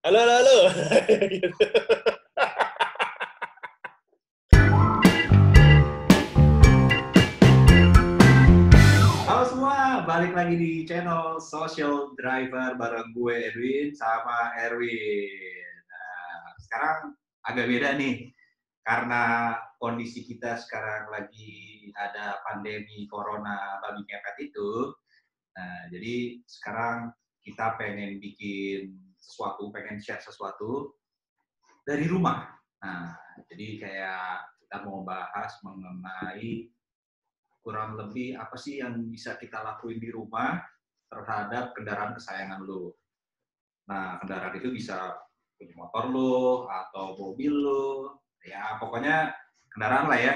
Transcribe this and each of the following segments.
halo, halo, halo. Gitu. Halo semua, balik lagi di channel Social Driver bareng gue Edwin sama Erwin. Nah, sekarang agak beda nih, karena kondisi kita sekarang lagi ada pandemi corona babi ngepet itu. Nah, jadi sekarang kita pengen bikin sesuatu, pengen share sesuatu dari rumah. Nah, jadi kayak kita mau bahas mengenai kurang lebih apa sih yang bisa kita lakuin di rumah terhadap kendaraan kesayangan lo. Nah, kendaraan itu bisa punya motor lo atau mobil lo, ya pokoknya kendaraan lah ya.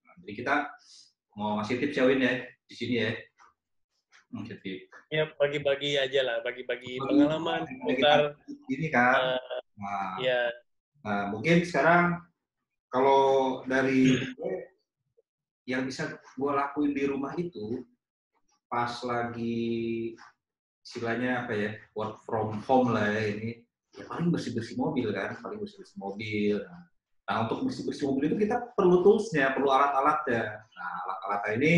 Nah, jadi kita mau ngasih tips ya Win ya di sini ya. Ngasih tips. Ya, bagi-bagi aja lah, bagi-bagi Bagi pengalaman kita seputar, ini kan. uh, Nah, ya, mungkin sekarang kalau dari gue, yang bisa gue lakuin di rumah itu pas lagi istilahnya apa ya, work from home lah ya ini, ya paling bersih-bersih mobil kan, paling bersih-bersih mobil. Nah, untuk bersih-bersih mobil itu kita perlu toolsnya, perlu alat-alatnya. Nah, alat-alatnya ini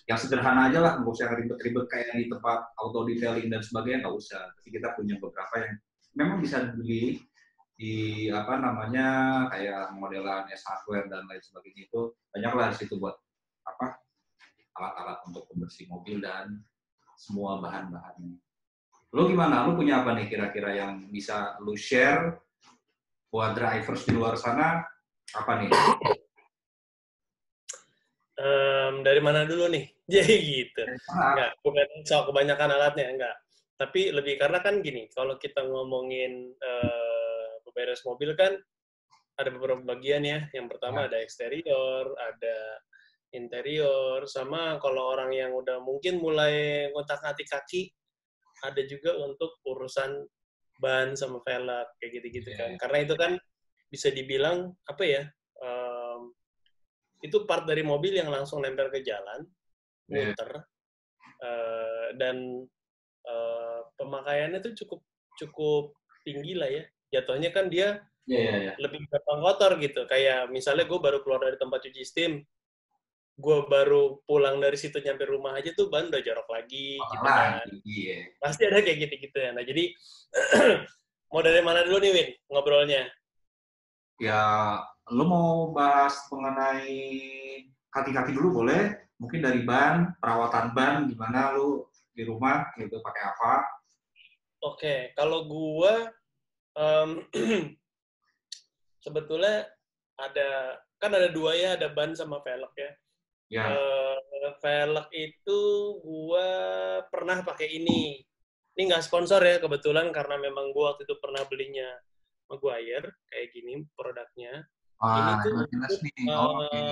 yang sederhana aja lah, nggak usah ribet-ribet kayak di tempat auto detailing dan sebagainya, nggak usah. Tapi kita punya beberapa yang memang bisa dibeli di apa namanya, kayak modelan S-Hardware dan lain sebagainya, itu banyaklah di situ buat apa, alat-alat untuk pembersih mobil dan semua bahan-bahannya. Lu gimana? Lu punya apa nih kira-kira yang bisa lu share buat drivers di luar sana? Apa nih? dari mana dulu nih? Jadi gitu. Ah, Bukan soal kebanyakan alatnya, enggak. Tapi lebih karena kan gini, kalau kita ngomongin beberes mobil kan, ada beberapa bagian ya. Yang pertama ya, ada eksterior, ada interior, sama kalau orang yang udah mungkin mulai ngotak-ngatik kaki, ada juga untuk urusan ban sama velg, kayak gitu-gitu kan. ya, Karena itu kan bisa dibilang, apa ya, itu part dari mobil yang langsung nempel ke jalan, ya, muter, dan pemakaiannya tuh cukup cukup tinggi lah ya. Jatuhnya kan dia ya, ya, ya. lebih gampang kotor gitu. Kayak misalnya gue baru keluar dari tempat cuci steam, gue baru pulang dari situ nyampe rumah aja tuh ban udah jorok lagi Kotor gitu kan. lagi, iya. Pasti ada kayak gitu-gitu ya. Nah jadi mau dari mana dulu nih Win ngobrolnya? Ya, lu mau bahas mengenai kaki-kaki dulu boleh? Mungkin dari ban, perawatan ban, gimana lu di rumah gitu, pakai apa? Oke, kalau gue sebetulnya kan ada dua ya, ada ban sama velg ya. Ya, Velg itu gua pernah pakai ini. Ini nggak sponsor ya kebetulan karena memang gua waktu itu pernah belinya Maguire kayak gini produknya. Ini tuh jelas untuk nih. Oke.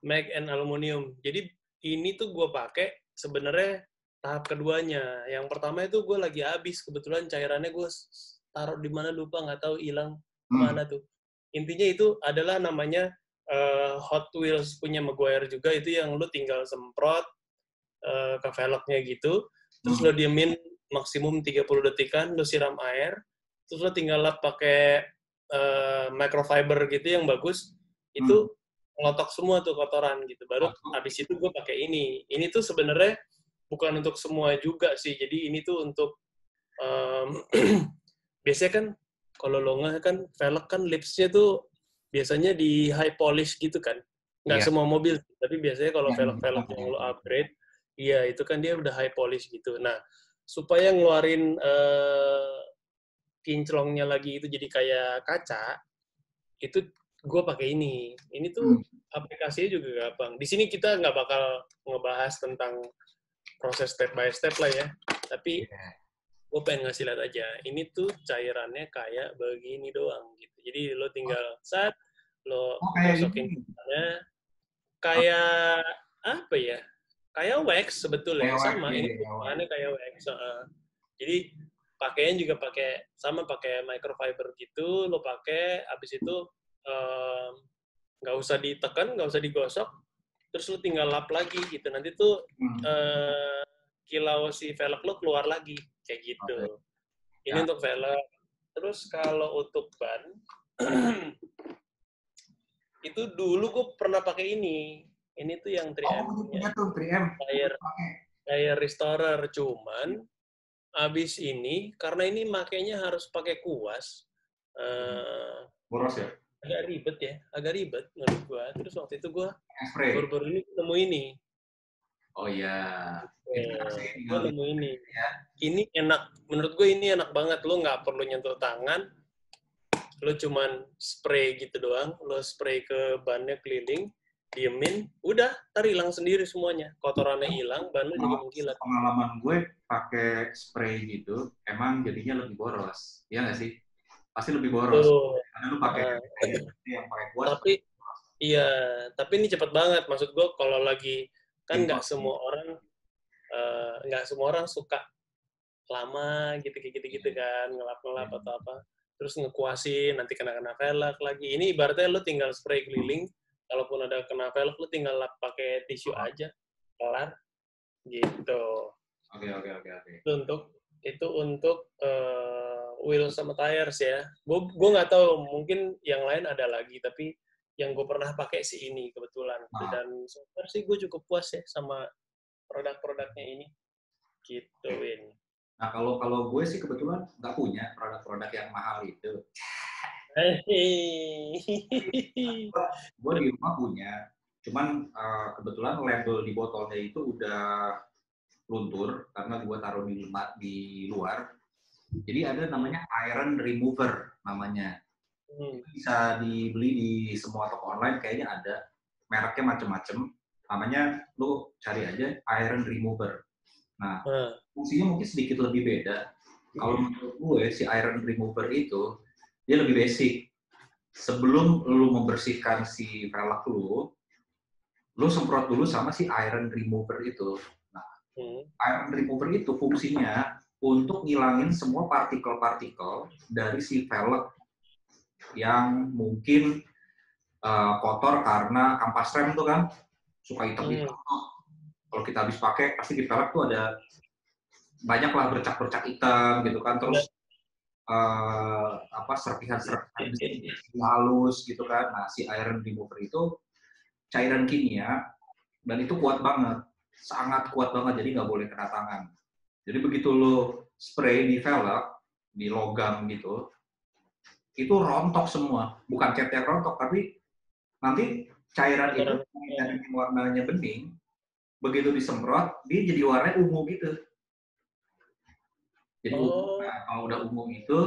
mag and aluminium. Jadi ini tuh gua pakai sebenarnya tahap keduanya. Yang pertama itu gue lagi habis kebetulan cairannya gue taruh di mana lupa nggak tahu hilang Hmm. kemana tuh. Intinya itu adalah namanya Hot Wheels punya Maguire juga, itu yang lu tinggal semprot ke velgnya gitu, terus lo Hmm. diemin maksimum 30 detikan, lo siram air, terus lo tinggal lap pakai microfiber gitu yang bagus, Hmm. itu ngelotok semua tuh kotoran gitu. Baru abis itu gue pakai ini. Ini tuh sebenarnya bukan untuk semua juga sih, jadi ini tuh untuk biasanya kan kalau lo nggak kan velg kan lipsnya tuh biasanya di high polish gitu kan. Nggak Iya. semua mobil, tapi biasanya kalau Yang velg-velg yang lo upgrade, iya itu kan dia udah high polish gitu. Nah, supaya ngeluarin kinclongnya lagi itu jadi kayak kaca, itu gue pakai ini. Ini Hmm. tuh aplikasinya juga gampang. Di sini kita nggak bakal ngebahas tentang proses step by step lah ya. Tapi Iya. gue pengen ngasih lihat aja. Ini tuh cairannya kayak begini doang gitu. Jadi lo tinggal lo Oh, kayak gosokin gini. kayak apa ya? Kayak wax sebetulnya Kayak sama. ya, Ini ya, bahannya kayak wax. Jadi pakaian juga pakai microfiber gitu. Lo pakai, abis itu nggak usah ditekan, nggak usah digosok. Terus lo tinggal lap lagi gitu. Nanti tuh Hmm. kilau si velg lo keluar lagi kayak Oke. gitu. Ini Ya. untuk velg. Terus kalau untuk ban, itu dulu gue pernah pakai ini. Ini tuh yang Oh, 3M punya. punya tuh 3M. Tire, Pakai. tire restorer. Cuman, abis ini, karena ini makainya harus pakai kuas, Boros ya? agak ribet ya. Agak ribet menurut gue. Terus waktu itu gue Spray. baru-baru ini nemu ini. Oh iya. Itu kan sih Gue tinggal di nemu ini. ya. Ini enak. Menurut gue ini enak banget. Lo nggak perlu nyentuh tangan. Lo cuman spray gitu doang. Lo spray ke bannya keliling. Diemin. Udah. Ntar hilang sendiri semuanya. Kotorannya hilang. Ban lo jadi mengkilat. Pengalaman gue pakai spray gitu, emang jadinya lebih boros. Iya nggak sih? Pasti lebih boros. Tuh. Karena lu pakai yang pakai kuas. Tapi iya, tapi ini cepet banget. Maksud gue kalau lagi kan nggak semua orang suka lama gitu kan, ngelap-ngelap atau apa. Terus ngekuasin, nanti kena velg lagi. Ini ibaratnya lo tinggal spray keliling, kalaupun ada kena velg, lo tinggal lap pakai tisu aja, kelar, gitu. Oke. Itu untuk wheel sama tires ya. Gue nggak tahu, mungkin yang lain ada lagi, tapi yang gue pernah pakai sih ini kebetulan. Dan so far sih gue cukup puas ya sama produk-produknya ini. Gitu, Win. Nah, kalau gue sih kebetulan nggak punya produk-produk yang mahal itu. Gue di rumah punya, cuman kebetulan label di botolnya itu udah luntur karena gue taruh di luar. Jadi ada namanya iron remover namanya. Itu bisa dibeli di semua toko online, kayaknya ada. Mereknya macam-macam. Namanya lu cari aja iron remover. Nah, fungsinya mungkin sedikit lebih beda. Kalau menurut gue si iron remover itu dia lebih basic. Sebelum lu membersihkan si velg lu semprot dulu sama si iron remover itu. Nah, iron remover itu fungsinya untuk ngilangin semua partikel-partikel dari si velg yang mungkin kotor karena kampas rem tuh kan suka hitam-hitam. Kalau kita habis pakai pasti di velg tuh ada banyaklah bercak-bercak hitam gitu kan, terus serpihan-serpihan halus gitu kan. Nah, si iron remover itu cairan kimia dan itu kuat banget, sangat kuat banget, jadi nggak boleh kena tangan. Jadi begitu lo spray di velg, di logam gitu, itu rontok semua. Bukan cat yang rontok, tapi nanti cairan itu yang warnanya bening, begitu disemprot, dia jadi warnanya ungu gitu. Jadi kalau udah ungu itu,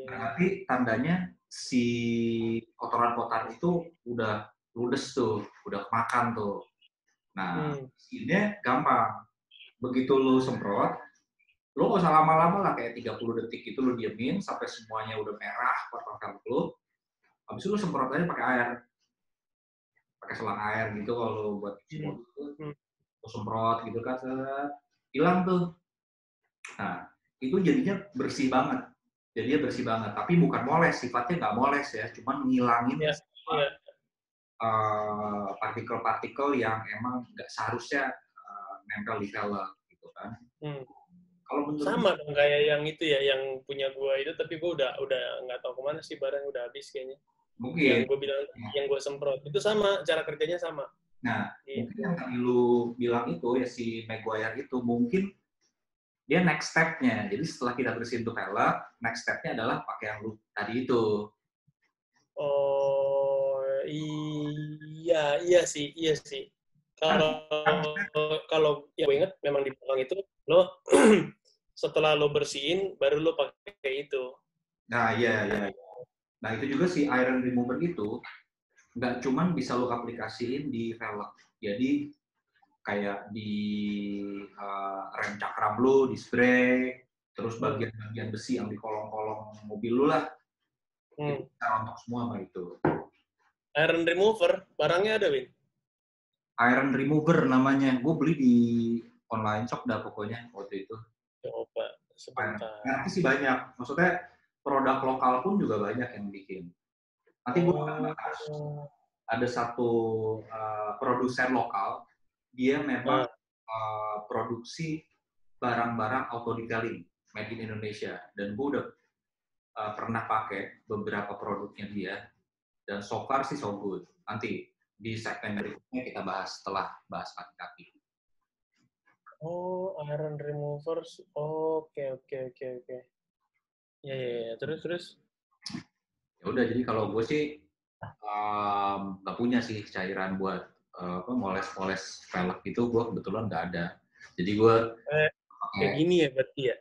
berarti tandanya si kotoran-kotoran itu udah ludes tuh, udah kemakan tuh. Nah, ini gampang. Begitu lu semprot, lu nggak usah lama-lama lah, kayak 30 detik itu lu diemin sampai semuanya udah merah kotoran lu. Habis itu lu semprot aja pakai air. Pakai selang air gitu kalau buat semprot itu. Lu semprot gitu kan, hilang tuh. Nah, itu jadinya bersih banget. Jadinya bersih banget, tapi bukan moles, sifatnya nggak moles ya, cuman ngilangin partikel-partikel yang emang nggak seharusnya nempel di velg gitu kan. Kalau sama dong kayak yang itu ya, yang punya gua itu, tapi gua udah nggak tahu kemana sih, barang udah habis kayaknya. Mungkin. Yang gua bilang, yang gua semprot itu sama, cara kerjanya sama. Nah, mungkin yang tadi lu bilang itu ya si Maguire itu mungkin dia next step-nya. Jadi setelah kita bersihin tuh velg, next step-nya adalah pakai yang lu tadi itu. Oh iya sih. Kalau yang gue inget memang di belakang itu lo setelah lo bersihin baru lo pakai itu. Nah iya. Nah itu juga si iron remover itu nggak cuman bisa lo aplikasiin di velg. Jadi kayak di rem cakram lo di spray, terus bagian-bagian besi yang di kolong-kolong mobil lo lah. Itu bisa rontok semua sama itu. Iron remover, barangnya ada, Win? Iron remover namanya. Gue beli di online shop dah pokoknya waktu itu. Coba sebentar. Mereka sih banyak. Maksudnya produk lokal pun juga banyak yang bikin. Nanti gue akan bahas. Ada satu produsen lokal, dia memang produksi barang-barang auto detailing made in Indonesia. Dan gue pernah pakai beberapa produknya dia, dan so far sih so good. Nanti di segmen berikutnya kita bahas setelah bahas kaki-kaki. Oh, iron removers. Oke, oke, oke, oke. Ya, ya, ya. Terus. Ya udah, jadi kalau gue sih nggak punya sih cairan buat moles-moles velg itu, gue kebetulan nggak ada. Jadi gue Kayak gini ya berarti ya?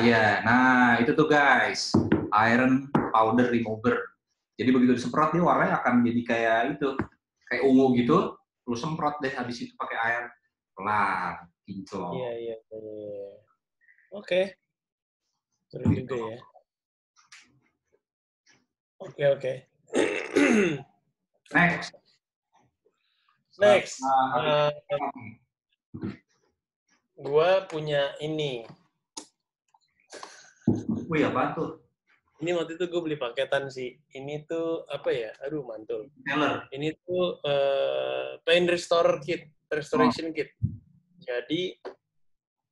ya, nah itu tuh guys, iron powder remover. Jadi begitu disemprot dia warnanya akan jadi kayak itu, kayak ungu gitu. Lu semprot deh, habis itu pakai air pelan, kinclong. Iya, iya, iya. Oke. Seru juga ya. Oke, oke. Next. Next. Gua punya ini. Wih, apa tuh? Ini waktu itu gue beli paketan sih. Ini tuh apa ya? Aduh, mantul. Teller. Ini tuh paint restoration kit. Jadi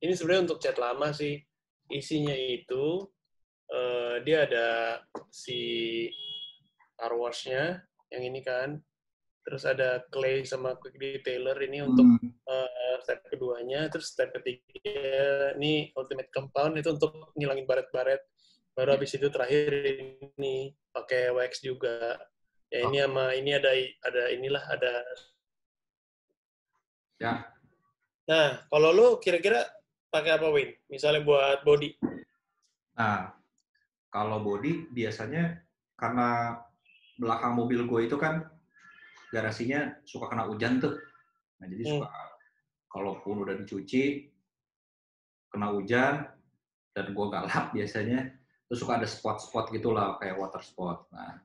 ini sebenarnya untuk cat lama sih. Isinya itu dia ada si car wash-nya yang ini kan. Terus ada clay sama quick detailer ini untuk step keduanya. Terus step ketiga ini ultimate compound itu untuk ngilangin baret-baret. Baru habis itu terakhir ini pakai wax juga. Ya ini sama ini ada inilah ada. Ya. Nah, kalau lu kira-kira pakai apa, Win? Misalnya buat body. Nah, kalau body biasanya karena belakang mobil gue itu kan garasinya suka kena hujan tuh. Nah, jadi suka kalaupun udah dicuci kena hujan dan gue nggak lap biasanya, terus suka ada spot-spot gitulah kayak water spot. Nah,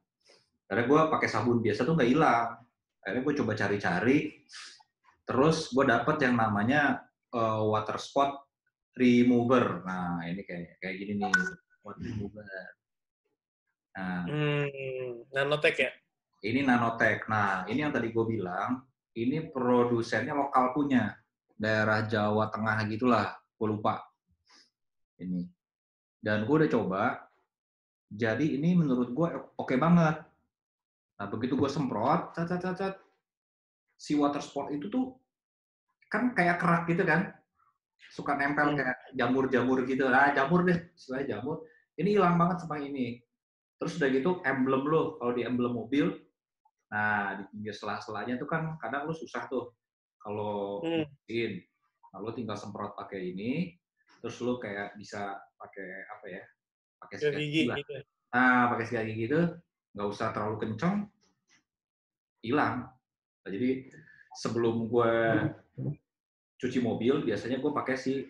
karena gue pakai sabun biasa tuh nggak hilang. Akhirnya gue coba cari-cari, terus gue dapet yang namanya water spot remover. Nah, ini kayak gini nih, water remover. Nah, Nanotech ya? ini Nanotech. Nah, ini yang tadi gue bilang, ini produsennya lokal punya, daerah Jawa Tengah gitulah, gue lupa. Ini. Dan gue udah coba, jadi ini menurut gue oke banget. Nah, begitu gue semprot, si water spot itu tuh kan kayak kerak gitu kan, suka nempel kayak jamur-jamur gitu. Nah, jamur deh, istilahnya jamur. Ini hilang banget sama ini. Terus udah gitu, emblem lo, kalau di emblem mobil, nah di pinggir sela-selanya tuh kan kadang lo susah tuh kalau bersihin. Nah, lo tinggal semprot pakai ini, terus lo kayak bisa pakai apa ya, pakai sikat gigi lah. Gitu. Nah, pakai sikat gigi gitu, nggak usah terlalu kenceng, hilang. Nah, jadi sebelum gue cuci mobil, biasanya gue pakai si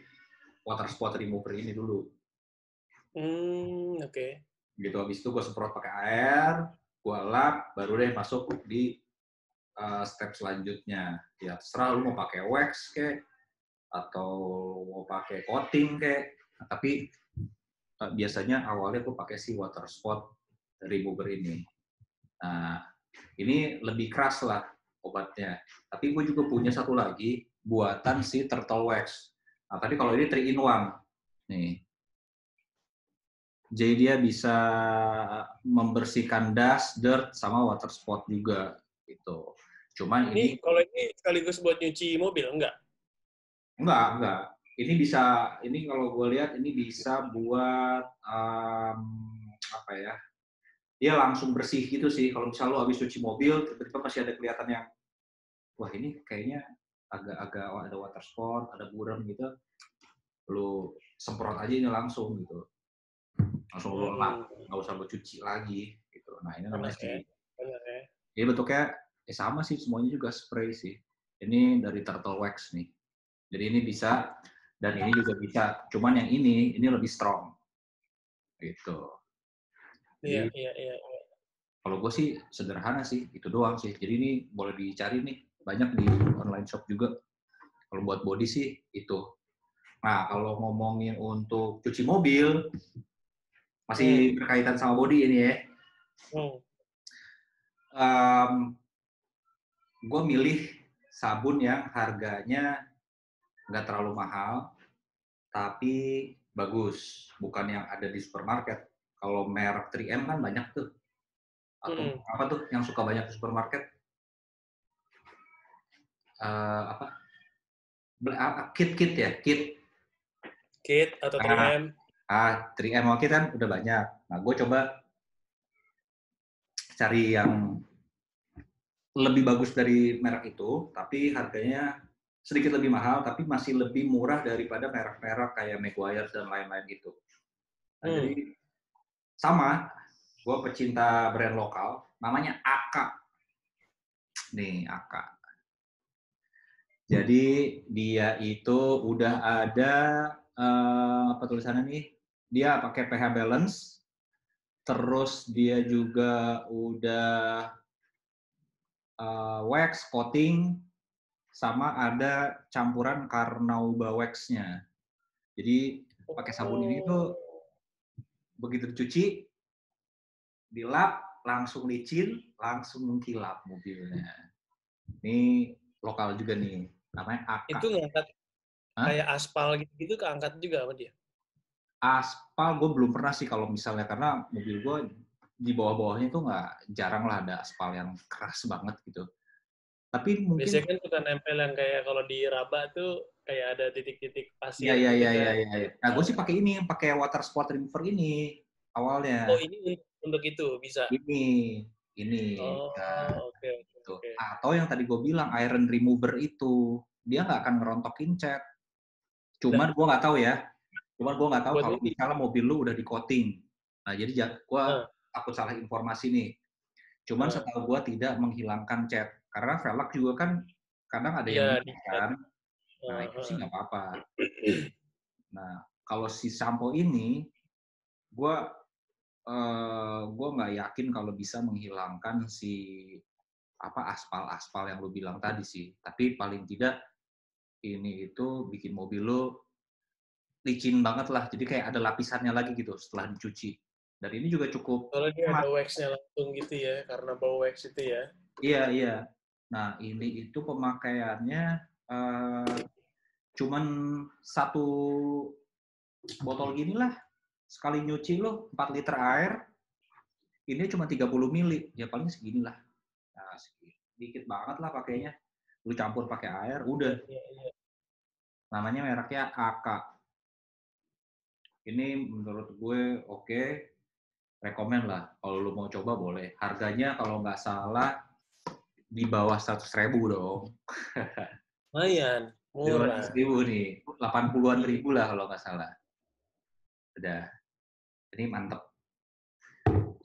water spot remover ini dulu. Oke. Gitu, habis itu gue semprot pakai air, gue lap, baru deh masuk di step selanjutnya. Ya terserah lu mau pakai wax kek, atau mau pakai coating kek. Nah, tapi biasanya awalnya gue pakai si water spot remover ini. Nah, ini lebih keras lah obatnya. Tapi gue juga punya satu lagi buatan si turtle wax. Nah, tapi kalau ini 3 in 1 nih. Jadi dia bisa membersihkan dust, dirt, sama water spot juga gitu. Cuman ini kalau ini sekaligus buat nyuci mobil enggak? Enggak. Ini kalau gue lihat ini bisa buat apa ya? Dia langsung bersih gitu sih. Kalau misal lo habis cuci mobil, tiba-tiba masih ada kelihatan yang, wah ini kayaknya agak ada water spot, ada buram gitu. Lo semprot aja ini langsung gitu. Langsung lo lap, nggak usah lo cuci lagi gitu. Nah ini namanya sih. Ini bentuknya sama sih, semuanya juga spray sih. Ini dari Turtle Wax nih. Jadi ini bisa, dan ini juga bisa. Cuman yang ini lebih strong. Gitu. Jadi, Iya. kalau gue sih sederhana sih, itu doang sih. Jadi ini boleh dicari nih, banyak di online shop juga. Kalau buat body sih itu. Nah, kalau ngomongin untuk cuci mobil, masih berkaitan sama body ini ya. Gue milih sabun yang harganya nggak terlalu mahal, tapi bagus. Bukan yang ada di supermarket. Kalau merek 3M kan banyak tuh. Atau apa tuh yang suka banyak di supermarket? Apa? Kit ya, kit. Kit atau 3M. 3M Kit kan udah banyak. Nah, gue coba cari yang lebih bagus dari merek itu, tapi harganya sedikit lebih mahal, tapi masih lebih murah daripada merek-merek kayak Meguiar's dan lain-lain itu. Nah, jadi sama, gue pecinta brand lokal, namanya Aka. Nih, Aka. Jadi dia itu udah ada apa tulisannya nih? Dia pakai pH balance, terus dia juga udah wax coating, sama ada campuran Carnauba wax-nya. Jadi pakai sabun ini tuh begitu dicuci, dilap, langsung licin, langsung mengkilap mobilnya. Ini lokal juga nih, namanya Aka. Itu ngangkat kayak aspal gitu keangkat juga sama dia? Aspal gue belum pernah sih kalau misalnya, karena mobil gue di bawah-bawahnya tuh jarang lah ada aspal yang keras banget gitu. Tapi mungkin biasanya kan suka nempel yang kayak kalau di Raba tuh kayak ada titik-titik pasir iya. gitu kan. Nah, gue sih pakai water sport remover ini awalnya. Oh, ini untuk itu bisa. Ini. Oh, Nah, oke. gitu. Atau yang tadi gue bilang iron remover itu, dia nggak akan ngerontokin cat. Cuman gue nggak tahu ya. Cuman gue nggak tahu kalau misalnya mobil lu udah di coating. Nah, jadi gue takut salah informasi nih. Cuman setahu gue tidak menghilangkan cat. Karena velg juga kan kadang ada yang kan. Nah, itu sih nggak apa-apa. Nah, kalau si sampo ini, gue nggak yakin kalau bisa menghilangkan si aspal yang lu bilang tadi sih. Tapi paling tidak ini itu bikin mobil lu licin banget lah. Jadi kayak ada lapisannya lagi gitu setelah dicuci. Dan ini juga cukup. Kalau dia ada wax-nya langsung gitu ya, karena bau wax itu ya. Iya. Nah, ini itu pemakaiannya cuman satu botol gini lah. Sekali nyuci lo 4 liter air, ini cuma 30 mili. Ya paling segini lah. Nah, sedikit banget lah pakainya. Lu campur pakai air, udah. Iya. Namanya mereknya AK. Ini menurut gue oke. Rekomen lah. Kalau lu mau coba boleh. Harganya kalau nggak salah di bawah 100.000 dong. Lumayan, murah. 100.000 nih. 80-an ribu lah kalau nggak salah. Udah. Ini mantep.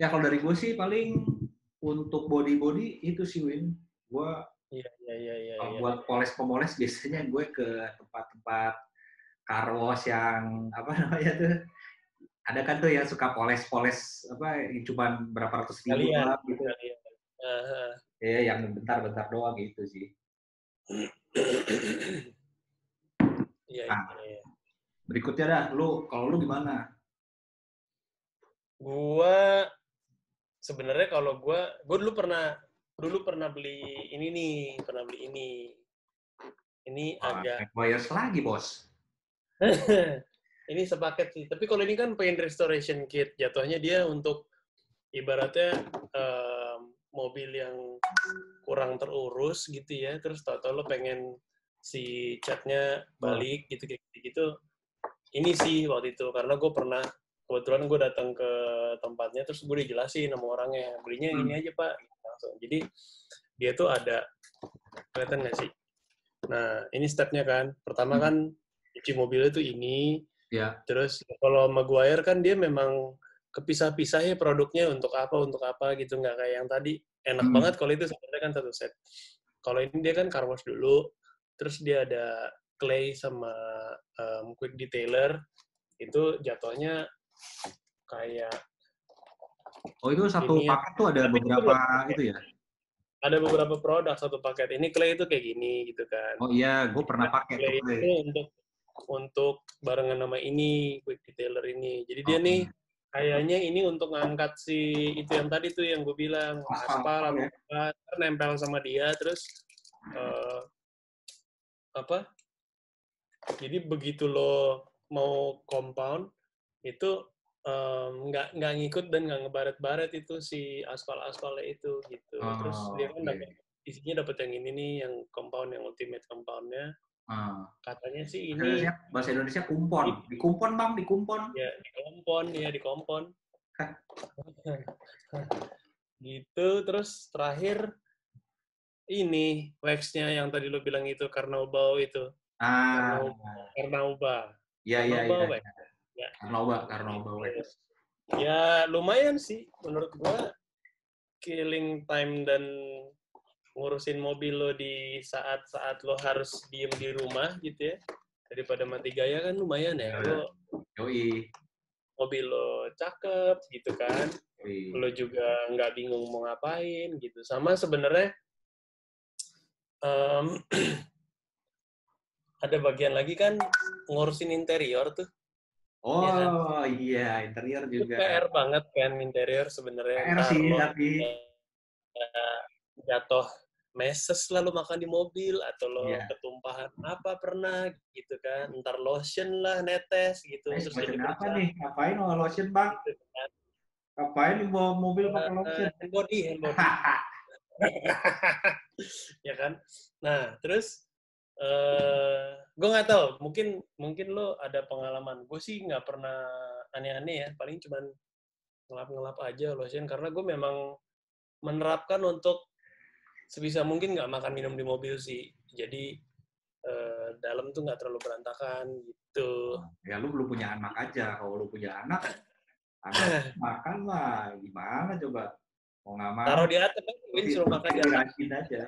Ya kalau dari gue sih paling untuk body itu sih Win. Gue kalau buat poles-pemoles biasanya gue ke tempat-tempat car wash yang apa namanya tuh, ada kan tuh yang suka poles-poles apa yang cuma berapa ratus ribu lah gitu. Ya yang bentar-bentar doang gitu sih. Iya. Berikutnya dah, kalau lu gimana? Gua sebenarnya kalau gua dulu pernah beli ini. Ini agak Meguiar's lagi, Bos. ini sepaket sih. Tapi kalau ini kan paint restoration kit, jatuhnya dia untuk ibaratnya mobil yang kurang terurus gitu ya. Terus tau-tau lo pengen si catnya balik gitu. Ini sih waktu itu karena gue pernah kebetulan gue datang ke tempatnya terus gue dijelasin sama orangnya belinya yang ini aja Pak langsung. Jadi dia tuh ada kelihatan nggak sih? Nah ini stepnya kan. Pertama kan cuci mobilnya tuh ini. Ya. Terus kalau Maguire kan dia memang kepisah-pisah ya produknya untuk apa gitu, nggak kayak yang tadi. Enak banget kalau itu sebenarnya kan satu set. Kalau ini dia kan car wash dulu, terus dia ada clay sama quick detailer, itu jatuhnya kayak itu satu paket tuh ada beberapa itu ya? Ada beberapa produk satu paket. Ini clay itu kayak gini gitu kan. Oh iya, gue pernah pakai clay itu untuk barengan nama ini quick detailer ini. Jadi dia nih kayaknya ini untuk ngangkat si itu yang tadi tuh yang gue bilang aspal atau apa nempel sama dia terus jadi begitu lo mau compound itu nggak ngikut dan nggak ngebaret-baret itu si aspalnya itu gitu. Terus dia Oh, kan dapat oke. isinya dapat yang ini nih, yang compound, yang ultimate compoundnya. Ah. Katanya sih Bahasa ini bahasa Indonesia kumpon. Dikumpon, Bang, dikumpon. ya di kompon gitu. Terus terakhir ini wax-nya yang tadi lo bilang itu Carnaubau itu. Ah, Carnauba. iya, iya, Carnauba iya. wax. Ya, Karnaubau gitu. Wax. Ya lumayan sih menurut gua, killing time dan ngurusin mobil lo di saat-saat lo harus diem di rumah gitu ya, daripada mati gaya kan lumayan ya. Ya, Lo yoi, mobil lo cakep gitu kan, yoi. lo juga nggak bingung mau ngapain gitu. Sama sebenarnya em, ada bagian lagi kan ngurusin interior tuh, ya kan? Oh iya, interior Itu juga. PR banget kan interior sebenarnya. PR Ntar sih, lo tapi jatuh meses lalu makan di mobil, atau lo iya. ketumpahan apa pernah gitu kan, ntar lotion lah netes gitu terus jadi Lotion apa bercak nih? Ngapain bawa lotion, Bang? gitu kan. Ngapain bawa mobil pakai lotion? Hand body ya kan. Nah terus gue nggak tahu, mungkin mungkin lo ada pengalaman. Gue sih nggak pernah aneh-aneh ya, paling cuman ngelap-ngelap aja lotion, karena gue memang menerapkan untuk sebisa mungkin nggak makan minum di mobil sih. Jadi dalam tuh nggak terlalu berantakan gitu. Ya lu belum punya anak aja. Kalau lu punya anak makan lah. Gimana coba? Mau nggak mau, Taruh di atas kan, Win suruh makan di atas. rajin aja.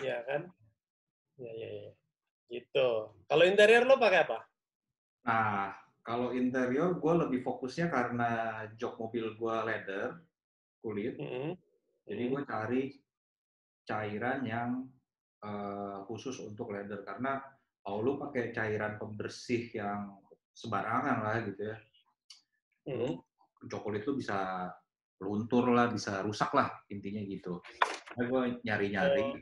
Ya kan? Ya, ya, ya. Gitu. Kalau interior lo pakai apa? Nah, kalau interior gue lebih fokusnya karena jok mobil gue leather, kulit. Mm -hmm. Jadi gue cari cairan yang khusus untuk leather. Karena kalau lu pakai cairan pembersih yang sembarangan lah gitu ya, lu jok kulit lu bisa luntur lah, bisa rusak lah intinya gitu. Nah, gue nyari-nyari. Oh,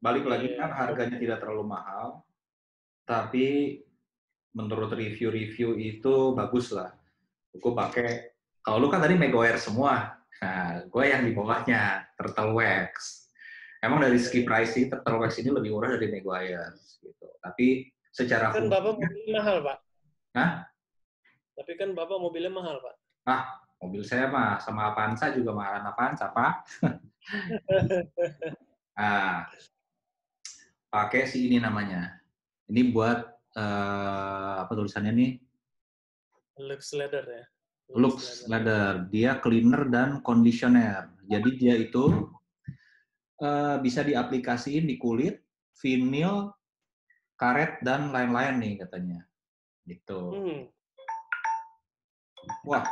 Balik iya, lagi iya. kan harganya tidak terlalu mahal, tapi menurut review-review itu bagus lah. Gue pakai, kalau lu kan tadi Megoer semua, nah gue yang di bawahnya Turtle Wax. Emang dari segi pricing Turtle Wax ini lebih murah dari Megoer gitu. Tapi secara Kan Bapak fungsinya, mobilnya mahal, Pak. nah, Tapi kan Bapak mobilnya mahal, Pak. ah mobil saya mah sama Avanza juga mahalan Avanza Pak. Nah, pakai si ini namanya. Ini buat apa tulisannya nih? Lux Leather ya. Lux Leather. Dia cleaner dan conditioner. Jadi dia itu bisa diaplikasiin di kulit, vinil, karet, dan lain-lain nih katanya. Gitu. Wah,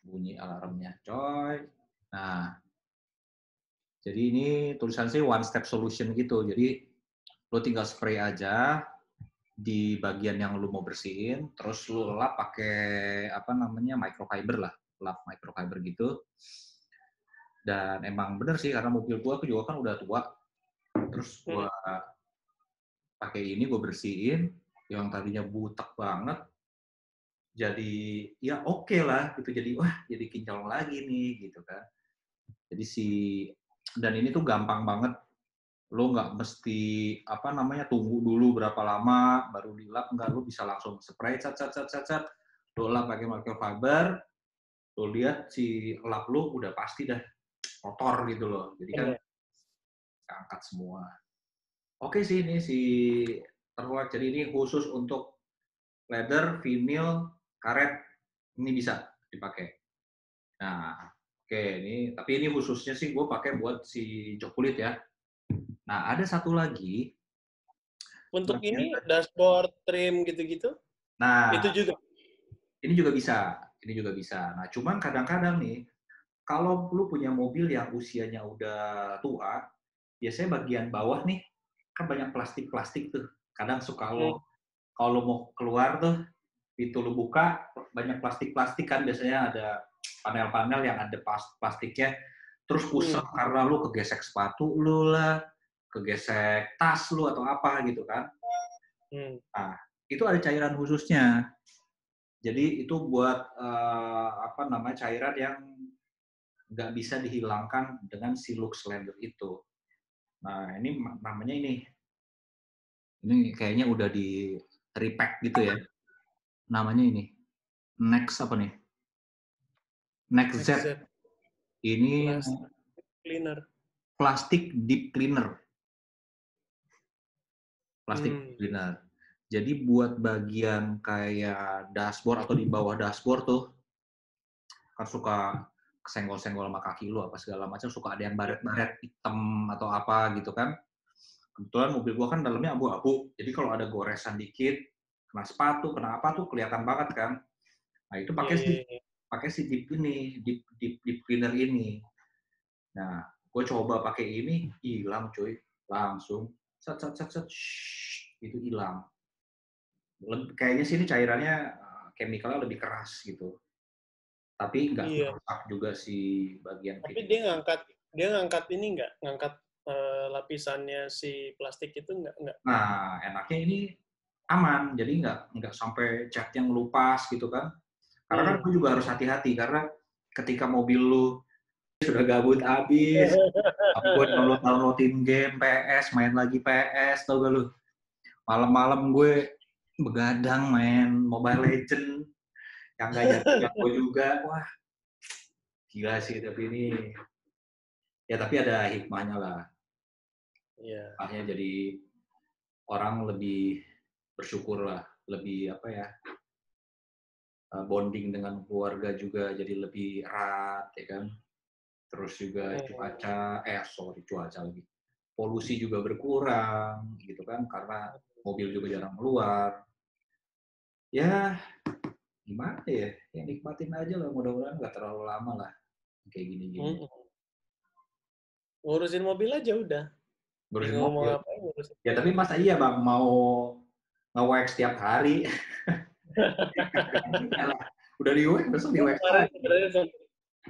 bunyi alarmnya, coy. Nah, jadi ini tulisan sih one step solution gitu. Jadi lo tinggal spray aja di bagian yang lo mau bersihin, terus lo lap pakai apa namanya microfiber lah, lap microfiber gitu. Dan emang bener sih karena mobil gua aku juga kan udah tua, terus gua pakai ini gue bersihin yang tadinya butek banget jadi ya oke lah gitu, jadi wah jadi kinclong lagi nih gitu kan. Jadi dan ini tuh gampang banget, lo nggak mesti apa namanya tunggu dulu berapa lama baru dilap, nggak, lo bisa langsung spray cat lo lap pakai microfiber, lo lihat si lap lo udah pasti dah kotor gitu loh, jadi kan angkat semua. Oke sih ini si terluar, jadi ini khusus untuk leather, vinil, karet, ini bisa dipakai. Nah, oke, ini tapi ini khususnya sih gue pakai buat si jok kulit ya. Nah, ada satu lagi. Untuk ini dashboard, trim gitu-gitu, Nah, itu juga. ini juga bisa. Ini juga bisa. Nah, cuman kadang-kadang nih, kalau lu punya mobil yang usianya udah tua, biasanya bagian bawah nih kan banyak plastik-plastik tuh. Kadang suka kalau mau keluar tuh pintu lu buka banyak plastik-plastik kan, biasanya ada panel-panel yang ada plastiknya, terus kusam karena lu kegesek sepatu lu lah, kegesek tas lu atau apa gitu kan. Nah, itu ada cairan khususnya. Jadi itu buat cairan yang nggak bisa dihilangkan dengan si Lux Lander itu. Nah, ini namanya ini kayaknya udah di repack gitu ya. Namanya ini Next apa nih? Next Z. Ini plastik deep cleaner. Plastik cleaner. Jadi buat bagian kayak dashboard atau di bawah dashboard tuh kan suka kesenggol-senggol sama kaki lu apa segala macam, suka ada yang baret-baret hitam atau apa gitu kan. Kebetulan mobil gua kan dalamnya abu-abu. Jadi kalau ada goresan dikit, kena sepatu, kena apa tuh kelihatan banget kan. Nah, itu pakai si deep cleaner ini. Nah, gue coba pakai ini, hilang cuy, langsung set itu hilang. Kayaknya sih ini cairannya chemicalnya lebih keras gitu. Tapi nggak merusak juga si bagian. Tapi dia ngangkat ini nggak? Ngangkat lapisannya si plastik itu nggak? Nah, enaknya ini aman, jadi nggak sampai cat yang lupas gitu kan. Karena kan gue juga harus hati-hati, karena ketika mobil lu sudah gabut abis, gue downloadin game PS, main lagi PS, tau gak lu? Malam-malam gue begadang main Mobile Legend, yang gak jadi gue juga, wah gila sih tapi ini. Ya tapi ada hikmahnya lah. Makanya jadi orang lebih bersyukur lah, lebih bonding dengan keluarga juga jadi lebih erat, ya kan. Terus juga cuaca lagi. Polusi juga berkurang, gitu kan, karena mobil juga jarang keluar. Ya, gimana ya? Ya nikmatin aja lah, mudah-mudahan nggak terlalu lama lah kayak gini-gini. Ngurusin mobil aja udah. Ngurusin mobil. Ya tapi masa iya bang mau nge-wax setiap hari? Udah di-wax, besok di-wax lagi.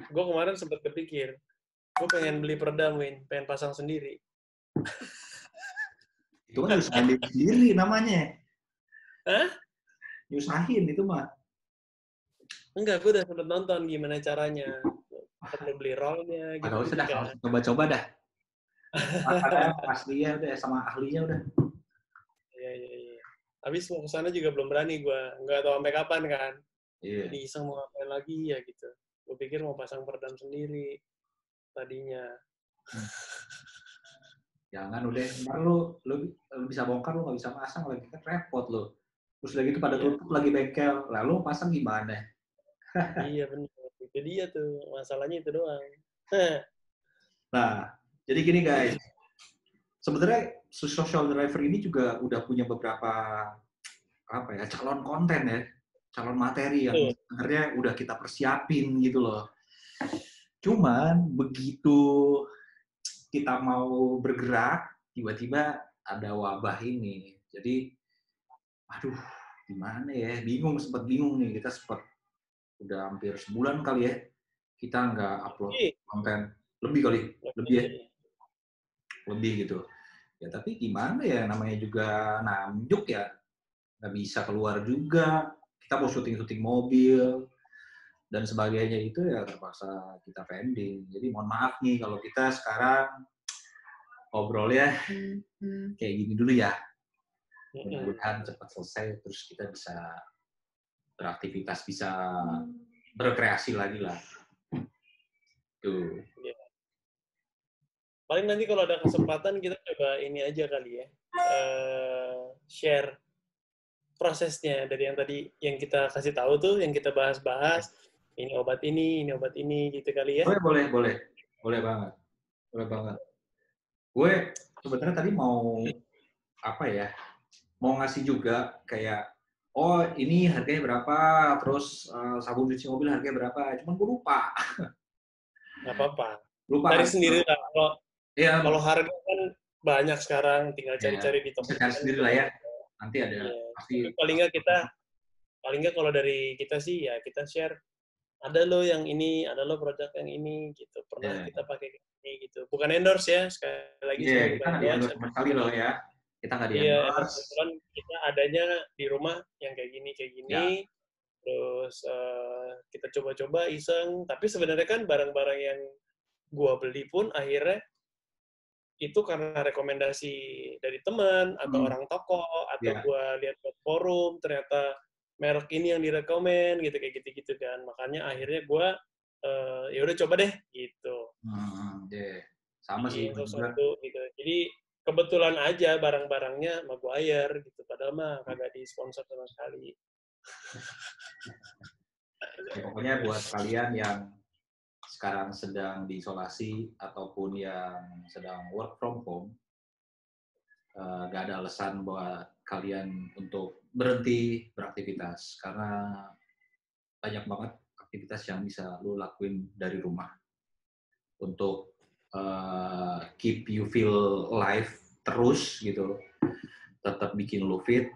Gue kemarin sempat kepikir, gue pengen beli peredam, pengen pasang sendiri. Itu kan nyusahin sendiri namanya. Hah? Nyusahin itu mah. Enggak, gue udah sempet nonton gimana caranya. Perlu beli rollnya gitu. Agak usah dah, coba-coba dah. Aslinya udah, sama ahlinya udah. Iya. Habis mau kesana juga belum berani gue. Nggak tahu sampai kapan kan. Iya. Jadi iseng mau ngapain lagi ya gitu. Gue pikir mau pasang peredam sendiri tadinya. Jangan udah, ntar lu bisa bongkar, lu nggak bisa pasang lagi, kan repot lu. Terus lagi itu pada tutup lagi bengkel, lalu pasang gimana? Iya benar, itu dia tuh, masalahnya itu doang. Nah, jadi gini guys, sebenarnya social driver ini juga udah punya beberapa calon konten ya, calon materi yang sebenarnya udah kita persiapin gitu loh. Cuman begitu kita mau bergerak, tiba-tiba ada wabah ini. Jadi, aduh, gimana ya? Sempat bingung nih. Kita udah hampir sebulan kali ya, kita nggak upload konten. Lebih ya. Lebih gitu. Ya, tapi gimana ya? Namanya juga namjuk ya. Nggak bisa keluar juga. Kita mau syuting-syuting mobil dan sebagainya itu ya terpaksa kita pending. Jadi mohon maaf nih kalau kita sekarang ngobrolnya kayak gini dulu ya. Mudah-mudahan cepat selesai, terus kita bisa beraktivitas, bisa berkreasi lagi lah. Tuh. Ya. Paling nanti kalau ada kesempatan kita coba ini aja kali ya. Share prosesnya dari yang tadi yang kita kasih tahu tuh, yang kita bahas-bahas. Ini obat ini obat ini, gitu kali ya. Boleh banget. Gue sebenarnya tadi mau mau ngasih juga kayak, oh ini harganya berapa, terus sabun cuci mobil harganya berapa, cuman gue lupa. Nggak apa-apa. Lupa. Cari sendiri lah. Kalau harga kan banyak sekarang, tinggal cari-cari di toko. Cari sendiri lah ya. Nanti ada pasti. Paling nggak kalau dari kita sih ya kita share ada lo yang ini, ada lo produk yang ini gitu. Pernah Iya. kita pakai ini gitu. Bukan endorse ya, sekali lagi Iya, saya kita bukan nggak endorse. di-endorse sama sekali loh ya. Kita nggak Iya, emang di-endorse. kebetulan kita adanya di rumah yang kayak gini. Ya, Terus kita coba-coba iseng. Tapi sebenarnya kan barang-barang yang gua beli pun akhirnya itu karena rekomendasi dari teman atau hmm, orang toko atau ya. gua lihat di forum ternyata merek ini yang direkomend gitu kayak gitu-gitu kan. Makanya akhirnya gua ya udah coba deh gitu. Deh. Sama sih, Bikin gue juga. sesuatu gitu. Jadi kebetulan aja barang-barangnya Maguire gitu. Padahal mah kagak di-sponsor sama sekali. Ya, pokoknya buat kalian yang sekarang sedang diisolasi ataupun yang sedang work from home, nggak ada alasan buat kalian untuk berhenti beraktivitas karena banyak banget aktivitas yang bisa lo lakuin dari rumah untuk keep you feel alive terus gitu, tetap bikin lo fit,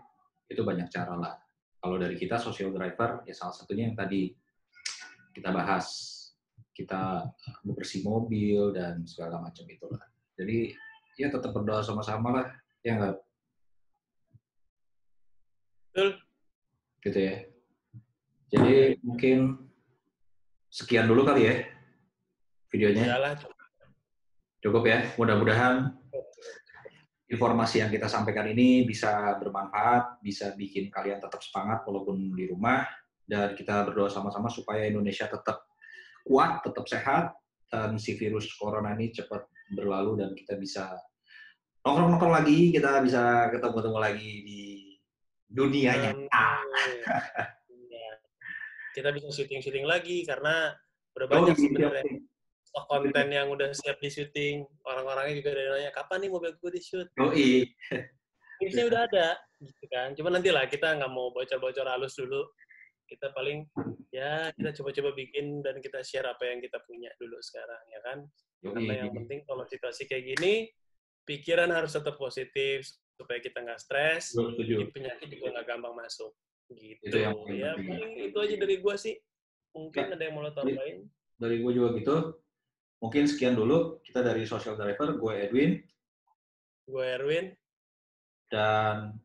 itu banyak cara lah. Kalau dari kita social driver ya salah satunya yang tadi kita bahas, kita bersih mobil dan segala macam itulah. Jadi ya tetap berdoa sama-sama lah, ya nggak? Betul? Gitu ya. Jadi mungkin sekian dulu kali ya videonya. Iyalah. Cukup ya. Mudah-mudahan informasi yang kita sampaikan ini bisa bermanfaat, bisa bikin kalian tetap semangat walaupun di rumah, dan kita berdoa sama-sama supaya Indonesia tetap kuat, tetap sehat, dan si virus corona ini cepat berlalu dan kita bisa nongkrong-nongkrong lagi, kita bisa ketemu-temu lagi di dunia nyata. Ya. Kita bisa syuting-syuting lagi karena udah Oh, banyak siap sebenarnya nih. stok konten yang udah siap di syuting. Orang-orangnya juga udah nanya, kapan nih mobil gue di shoot? Oh, iya. Tipsnya udah ada, gitu kan. Cuma nanti lah, kita nggak mau bocor-bocor halus dulu. Kita paling, ya kita coba-coba bikin dan kita share apa yang kita punya dulu sekarang, ya kan? Karena yang penting kalau situasi kayak gini, pikiran harus tetap positif, supaya kita nggak stres, jadi Setuju. penyakit juga nggak gampang masuk. Itu Gitu. yang paling Ya, penting. paling itu aja dari gua sih. Ya, Mungkin ada yang mau lo tambahin? dari gue juga gitu. Mungkin sekian dulu kita dari Social Driver, gue Edwin, Gue Erwin. dan